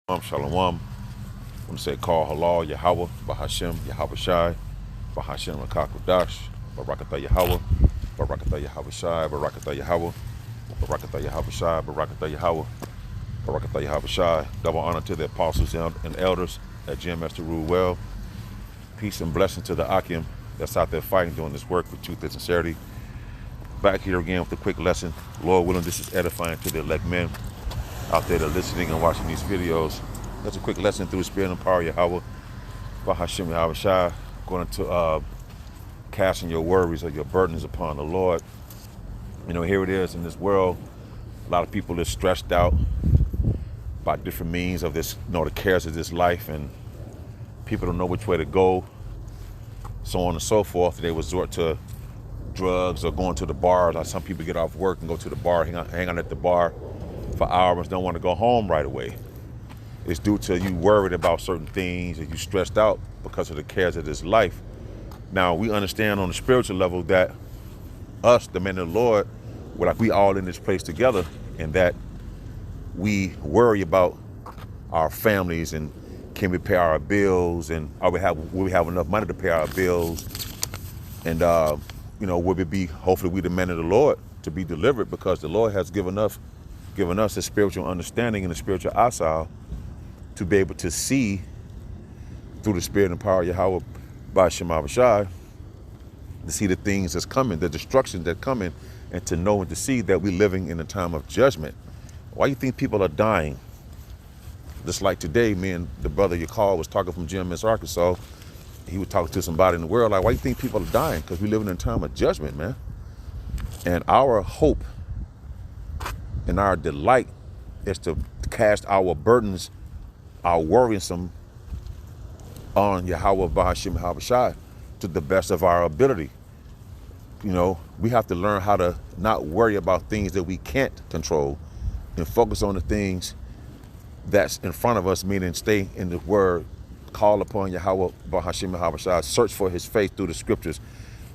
Shalom. I want to say call halal Yahweh, Bahashem Yahweh Shai, Bahashem Akakodash, Barakatah Yahweh, Barakatah Yahweh Shai, Barakatah Yahweh, Barakatah Yahweh Shai, Barakatah Yahweh, Barakatah Yahweh Shai. Double honor to the apostles and elders at GMS to rule well. Peace and blessing to the Akim that's out there fighting, doing this work with truth and sincerity. Back here again with a quick lesson. Lord willing, this is edifying to the elect men out there that are listening and watching these videos. That's a quick lesson through the spirit and power of Yahweh, Bahashem Yahweh Shai, going to casting your worries or your burdens upon the Lord. You know, here it is in this world. A lot of people are stressed out by different means of this, the cares of this life, and people don't know which way to go, so on and so forth. They resort to drugs or going to the bar. Like some people get off work and go to the bar, hang out at the bar for hours, don't want to go home right away. It's due to you worried about certain things and you stressed out because of the cares of this life. Now, we understand on the spiritual level that us, the men of the Lord, we all in this place together, and that we worry about our families and can we pay our bills, and will we have enough money to pay our bills, and will it be, hopefully we the men of the Lord to be delivered, because the Lord has given us a spiritual understanding and a spiritual eyesight to be able to see through the spirit and power of Yahweh by Shema Shai, to see the things that's coming, the destruction that's coming, and to know and to see that we're living in a time of judgment. Why do you think people are dying? Just like today, me and the brother Yakal was talking from GMS, Arkansas. He was talking to somebody in the world, like, why do you think people are dying? Because we're living in a time of judgment, man. And our hope and our delight is to cast our burdens, our worrisome, on Yahweh Bahashem Yahweh Shai to the best of our ability. We have to learn how to not worry about things that we can't control and focus on the things that's in front of us, meaning stay in the word, call upon Yahweh Bahashem Yahweh Shai, search for his faith through the scriptures,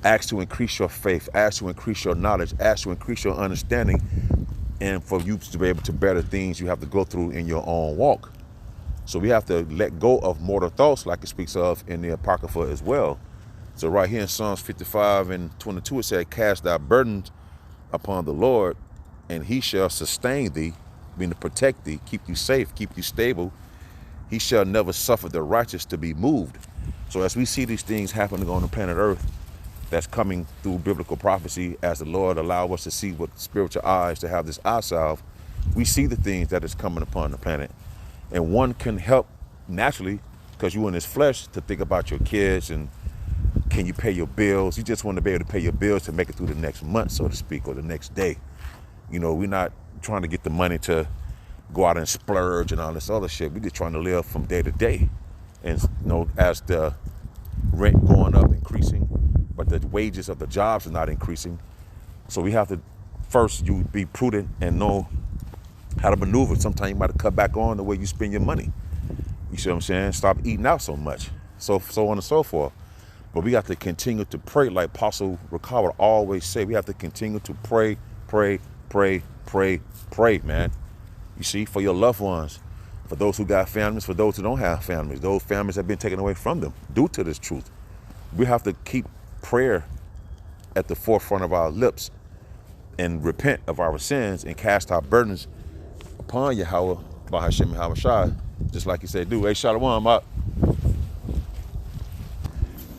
ask to increase your faith, ask to increase your knowledge, ask to increase your understanding, and for you to be able to bear the things you have to go through in your own walk. So we have to let go of mortal thoughts, like it speaks of in the Apocrypha as well. So right here in Psalms 55:22, it said, cast thy burdens upon the Lord, and he shall sustain thee, meaning to protect thee, keep you safe, keep you stable. He shall never suffer the righteous to be moved. So as we see these things happening on the planet Earth, that's coming through biblical prophecy, as the Lord allow us to see with spiritual eyes, to have this eye salve, we see the things that is coming upon the planet. And one can help naturally, because you're in this flesh, to think about your kids and can you pay your bills. You just want to be able to pay your bills to make it through the next month, so to speak, or the next day. We're not trying to get the money to go out and splurge and all this other shit. We're just trying to live from day to day. And as the rent going up, increasing, but the wages of the jobs are not increasing. So we have to, first, you be prudent and know how to maneuver. Sometimes you might cut back on the way you spend your money. You see what I'm saying? Stop eating out so much. So on and so forth. But we have to continue to pray, like Apostle Rakah would always say. We have to continue to pray, man. You see, for your loved ones, for those who got families, for those who don't have families, those families have been taken away from them due to this truth. We have to keep prayer at the forefront of our lips and repent of our sins and cast our burdens upon Yahweh Bahashem Yahweh Shai, just like he said do. Hey, Shalom up.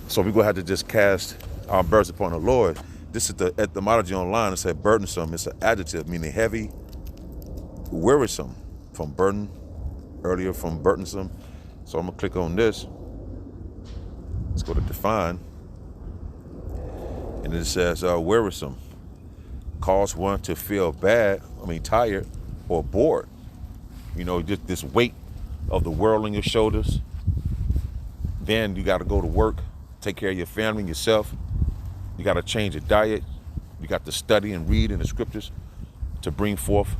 So we're gonna have to just cast our burdens upon the Lord. This is the etymology online. It said burdensome. It's an adjective meaning heavy, wearisome, from burden, earlier from burdensome. So I'm gonna click on this. Let's go to define. And it says wearisome. Cause one to feel tired or bored. Just this weight of the world on your shoulders. Then you got to go to work, take care of your family and yourself. You got to change your diet. You got to study and read in the scriptures to bring forth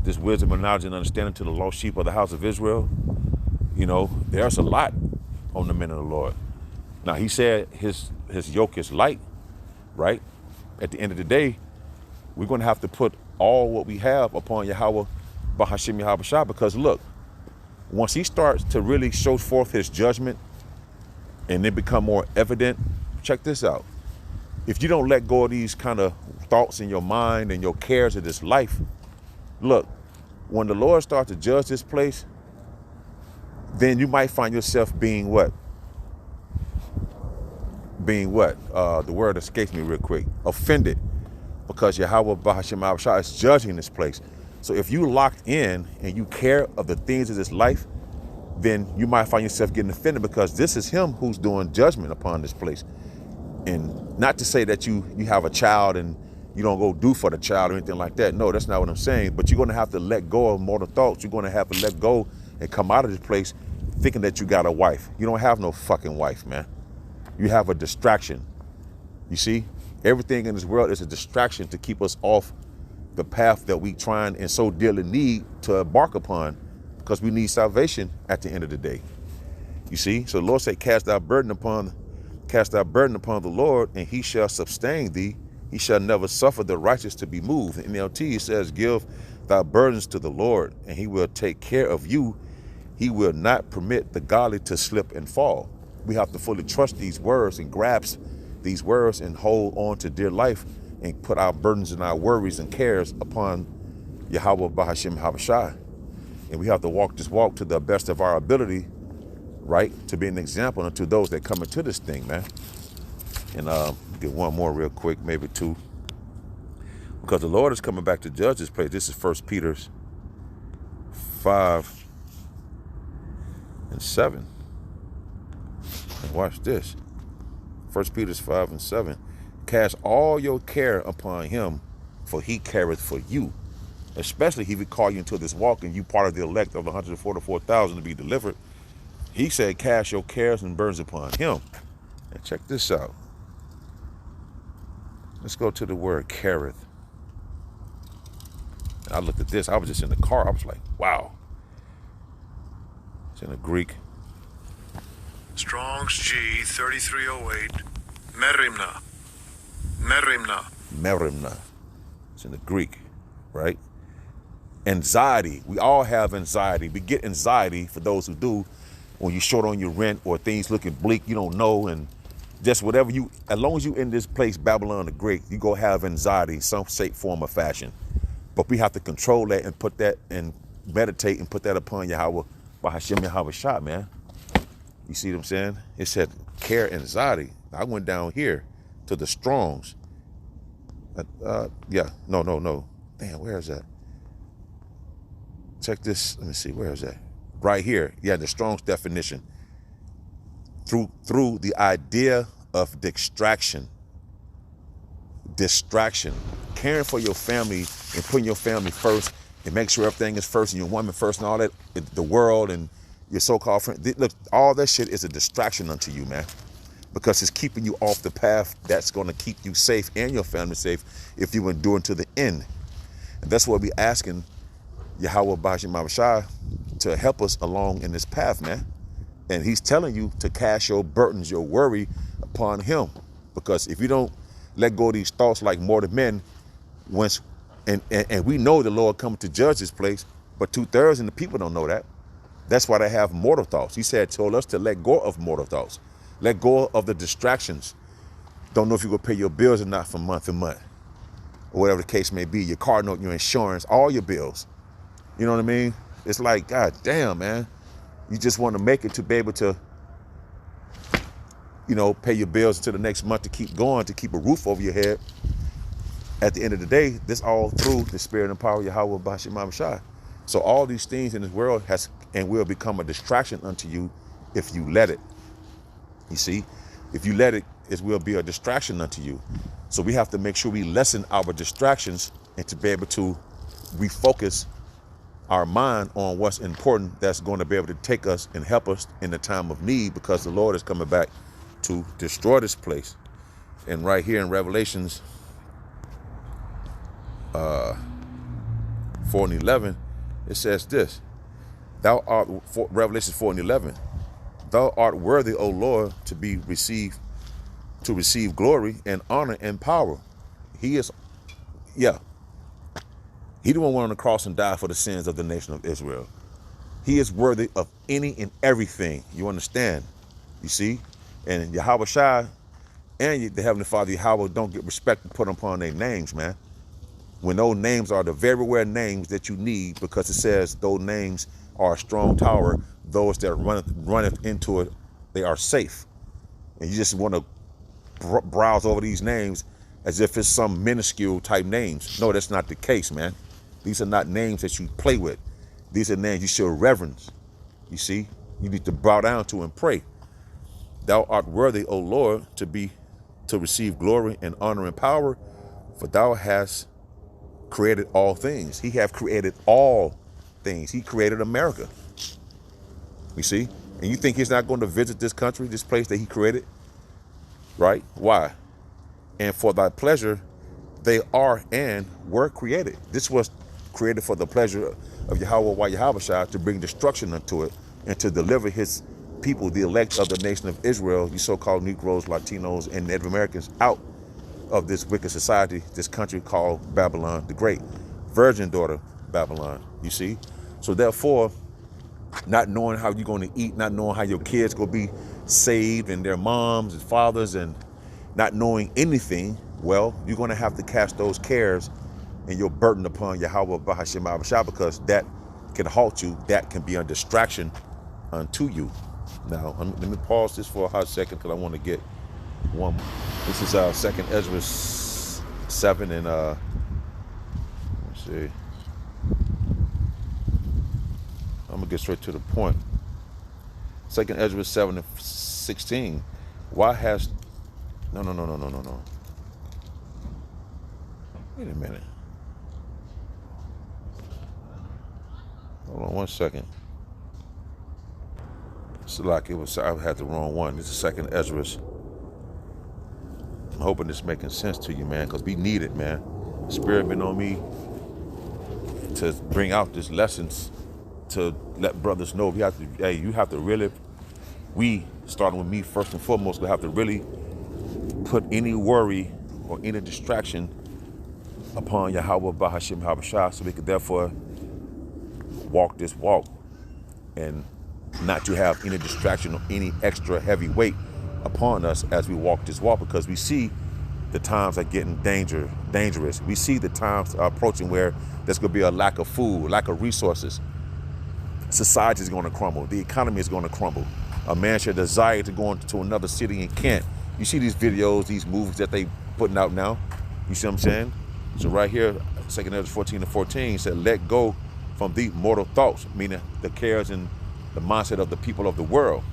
this wisdom and knowledge and understanding to the lost sheep of the house of Israel. There's a lot on the men of the Lord. Now, he said his yoke is light, right? At the end of the day, we're going to have to put all what we have upon Yahweh Bahashem Yahweh Shai, because look, Once he starts to really show forth his judgment and it become more evident, check this out. If you don't let go of these kind of thoughts in your mind and your cares of this life, look, when the Lord starts to judge this place, then you might find yourself being what? The word escapes me real quick. Offended, because Yahweh Bahashim Abishai is judging this place. So if you locked in and you care of the things of this life, then you might find yourself getting offended, because this is him who's doing judgment upon this place. And not to say that you have a child and you don't go do for the child or anything like that. No, that's not what I'm saying. But you're going to have to let go of mortal thoughts. You're going to have to let go and come out of this place thinking that you got a wife. You don't have no fucking wife, man. You have a distraction. You see, everything in this world is a distraction to keep us off the path that we trying and so dearly need to embark upon, because we need salvation at the end of the day. You see, so the Lord said, cast thy burden upon the Lord, and he shall sustain thee. He shall never suffer the righteous to be moved. In NLT, it says, give thy burdens to the Lord, and he will take care of you. He will not permit the godly to slip and fall. We have to fully trust these words and grasp these words and hold on to dear life and put our burdens and our worries and cares upon Yahweh Bahashim Habashai. And we have to walk this walk to the best of our ability, right? To be an example to those that come into this thing, man. And get one more real quick, maybe two. Because the Lord is coming back to judge this place. This is 1 Peter 5 and 7. And watch this. 1 Peter 5 and 7. Cast all your care upon him, for he careth for you. Especially if he call you into this walk and you part of the elect of 144,000 to be delivered. He said, cast your cares and burdens upon him. And check this out. Let's go to the word careth. I looked at this. I was just in the car. I was like, wow. It's in the Greek. Strong's G 3308. Merimna. Merimna. Merimna. It's in the Greek, right? Anxiety. We all have anxiety. We get anxiety, for those who do, when you're short on your rent or things looking bleak, you don't know, and just whatever you, as long as you in this place, Babylon the Great, you go have anxiety in some shape, form, or fashion. But we have to control that and put that and meditate and put that upon Yahweh, Bahashim Yahweh Shah, man. You see what I'm saying? It said care, anxiety. I went down here to the Strongs. Yeah, no. Damn, where is that? Check this. Let me see. Where is that? Right here. Yeah, the Strong's definition. Through the idea of distraction. Caring for your family and putting your family first and make sure everything is first and your woman first and all that, the world and your so-called friend. Look, all that shit is a distraction unto you, man. Because it's keeping you off the path that's going to keep you safe and your family safe if you endure to the end. And that's what we're asking Yahweh Bahashim Abishai to help us along in this path, man. And he's telling you to cast your burdens, your worry upon him. Because if you don't let go of these thoughts like mortal men, and we know the Lord coming to judge this place, but 2/3 of the people don't know that. That's why they have mortal thoughts. He told us to let go of mortal thoughts. Let go of the distractions. Don't know if you're going to pay your bills or not from month to month. Or whatever the case may be. Your car note, your insurance, all your bills. You know what I mean? It's like, God damn, man. You just want to make it to be able to, pay your bills until the next month to keep going, to keep a roof over your head. At the end of the day, this all through the spirit and power of Yahweh Bahashim Abishai. So all these things in this world has and will become a distraction unto you if you let it. You see, if you let it, it will be a distraction unto you. So we have to make sure we lessen our distractions and to be able to refocus our mind on what's important, that's going to be able to take us and help us in the time of need, because the Lord is coming back to destroy this place. And right here in Revelations 4:11, it says this: Thou art, Revelation 4:11, thou art worthy, O Lord, to receive glory and honor and power. He the one went on the cross and died for the sins of the nation of Israel. He is worthy of any and everything. You understand? You see? And Yahweh Shai and the Heavenly Father Yahweh don't get respect put upon their names, man. When those names are the very rare names that you need, because it says those names are a strong tower. Those that runneth into it, they are safe. And you just want to browse over these names as if it's some minuscule type names. No, that's not the case, man. These are not names that you play with. These are names you show reverence. You see, you need to bow down to and pray. Thou art worthy, O Lord, to receive glory and honor and power, for thou hast created all things. He have created all things. He created America. You see? And you think he's not going to visit this country, this place that he created? Right? Why? And for thy pleasure, they are and were created. This was created for the pleasure of Yahweh Yahweh Shai, to bring destruction unto it and to deliver his people, the elect of the nation of Israel, you so-called Negroes, Latinos, and Native Americans, out of this wicked society, this country called Babylon the Great, virgin daughter Babylon, you see? So therefore, not knowing how you're going to eat, not knowing how your kids going to be saved and their moms and fathers, and not knowing anything, well, you're going to have to cast those cares and your burden upon Yahweh Bahashem Abashah, because that can halt you. That can be a distraction unto you. Now, let me pause this for a hot second, because I want to get one. This is 2nd Ezra 7 and let's see. I'm gonna get straight to the point. 2nd Ezra 7 and 16. Why has no. Wait a minute. Hold on one second. It's like it was, I had the wrong one. This is 2nd Ezra. I'm hoping this is making sense to you, man, because we need it, man. The Spirit been on me to bring out these lessons to let brothers know. You have to really, starting with me first and foremost, we have to really put any worry or any distraction upon Yahweh Bahashem Habashah, so we could therefore walk this walk and not to have any distraction or any extra heavy weight upon us as we walk this walk, because we see the times are getting dangerous. We see the times are approaching where there's going to be a lack of food, lack of resources. Society is going to crumble. The economy is going to crumble. A man should desire to go into another city and can't. You see these videos, these movies that they putting out now. You see what I'm saying? So right here, 2nd Ezra 14 and 14 said, let go from the mortal thoughts, meaning the cares and the mindset of the people of the world.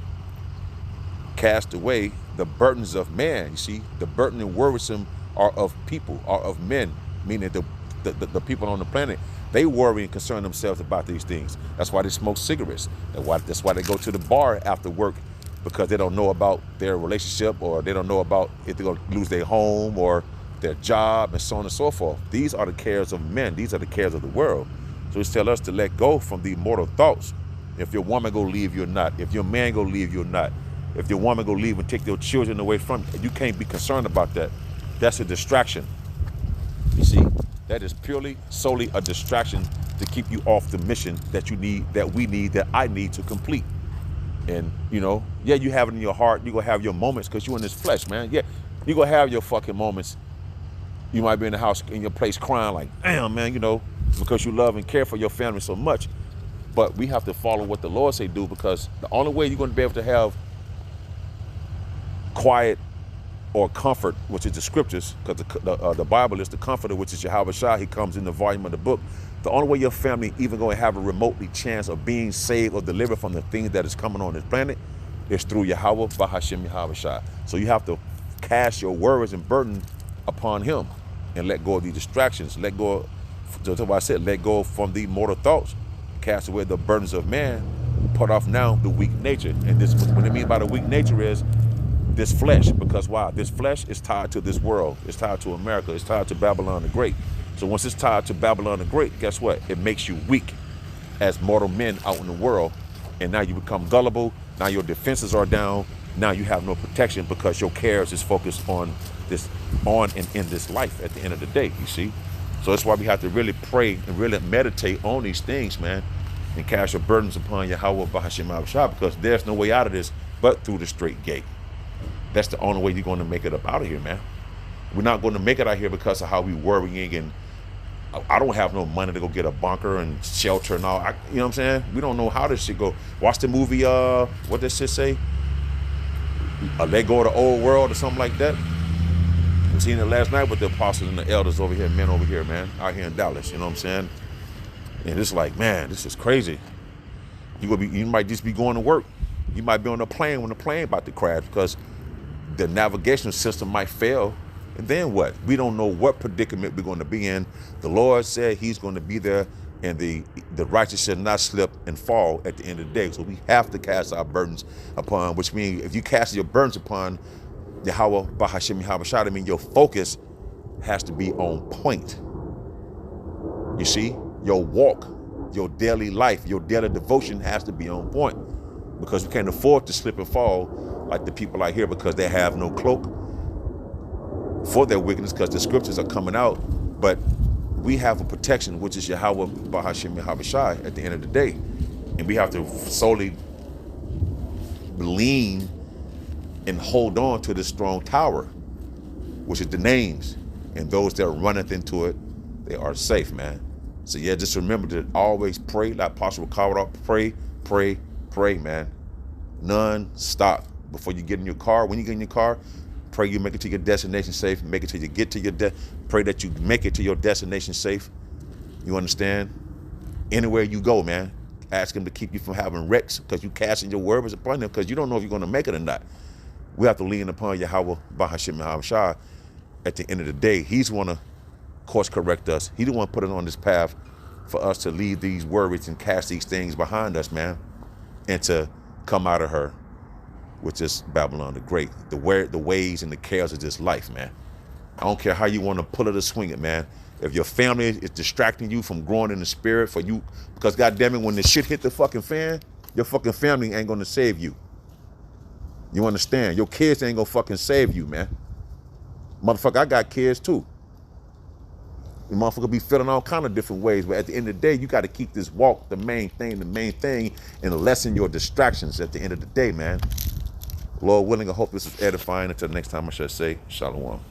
Cast away the burdens of man. You see, the burden and worrisome are of people, are of men, meaning the people on the planet. They worry and concern themselves about these things. That's why they smoke cigarettes. That's why they go to the bar after work, because they don't know about their relationship, or they don't know about if they're going to lose their home or their job, and so on and so forth. These are the cares of men. These are the cares of the world. So it's tell us to let go from the mortal thoughts. If your woman go leave you or not, if your man go leave you or not, if your woman go leave and take your children away from you, you can't be concerned about that. That's a distraction. You see, that is purely, solely a distraction to keep you off the mission that you need, that we need, that I need to complete. And, you know, yeah, you have it in your heart. You're going to have your moments because you're in this flesh, man. Yeah, you're going to have your fucking moments. You might be in the house, in your place crying like, damn, man, you know, because you love and care for your family so much. But we have to follow what the Lord say do, because the only way you're going to be able to have quiet or comfort, which is the scriptures, because the Bible is the comforter, which is Yahweh Shai. He comes in the volume of the book. The only way your family even going to have a remotely chance of being saved or delivered from the things that is coming on this planet is through Yahweh Bahashem Yahweh Shai. So you have to cast your worries and burden upon him and let go of these distractions. Let go, just what I said, let go from the mortal thoughts. Cast away the burdens of man. Put off now the weak nature. And this, what I mean by the weak nature is this flesh, because why? This flesh is tied to this world. It's tied to America. It's tied to Babylon the Great. So once it's tied to Babylon the Great, guess what? It makes you weak as mortal men out in the world. And now you become gullible. Now your defenses are down. Now you have no protection because your cares is focused on this, and in this life at the end of the day, you see? So that's why we have to really pray and really meditate on these things, man. and cast your burdens upon Yahweh Bahashim Abishai, because there's no way out of this but through the straight gate. That's the only way you're going to make it up out of here, man. We're not going to make it out here because of how we worrying, and I don't have no money to go get a bunker and shelter and all. You know what I'm saying? We don't know how this shit go. Watch the movie, what does shit say? Let Go of the Old World or something like that. We seen it last night with the apostles and the elders over here, men over here, man, out here in Dallas. You know what I'm saying? And it's like, man, this is crazy. You might just be going to work. You might be on a plane when the plane about to crash because the navigation system might fail. And then what? We don't know what predicament we're going to be in. The Lord said he's going to be there, and the righteous shall not slip and fall at the end of the day. So we have to cast our burdens upon, which means if you cast your burdens upon Yahweh Bahashim Yahawashi, I mean your focus has to be on point. You see, your walk, your daily life, your daily devotion has to be on point, because we can't afford to slip and fall like the people out here, because they have no cloak for their wickedness, because the scriptures are coming out. But we have a protection, which is Yahweh Bahashim Yahawashi at the end of the day. And we have to solely lean and hold on to this strong tower, which is the names. And those that runneth into it, they are safe, man. So yeah, just remember to always pray, like Apostle Kawada, pray, pray, pray, man. Non-stop. Before you get in your car, when you get in your car, pray you make it to your destination safe. Make it till you get to your pray that you make it to your destination safe. You understand? Anywhere you go, man, ask him to keep you from having wrecks, because you casting your worries upon him, because you don't know if you're going to make it or not. We have to lean upon Yahweh Bahashim Yahawashi. At the end of the day, he's going to course correct us. He didn't want to put it on this path for us to leave these worries and cast these things behind us, man, and to come out of her, which is Babylon the Great, the ways and the cares of this life, man. I don't care how you want to pull it or swing it, man. If your family is distracting you from growing in the spirit for you, because goddamn it, when the shit hit the fucking fan, your fucking family ain't gonna save you. You understand? Your kids ain't gonna fucking save you, man. Motherfucker, I got kids too. The motherfucker be feeling all kind of different ways, but at the end of the day, you got to keep this walk the main thing, and lessen your distractions at the end of the day, man. Lord willing, I hope this is edifying. Until next time, I shall say, Shalom.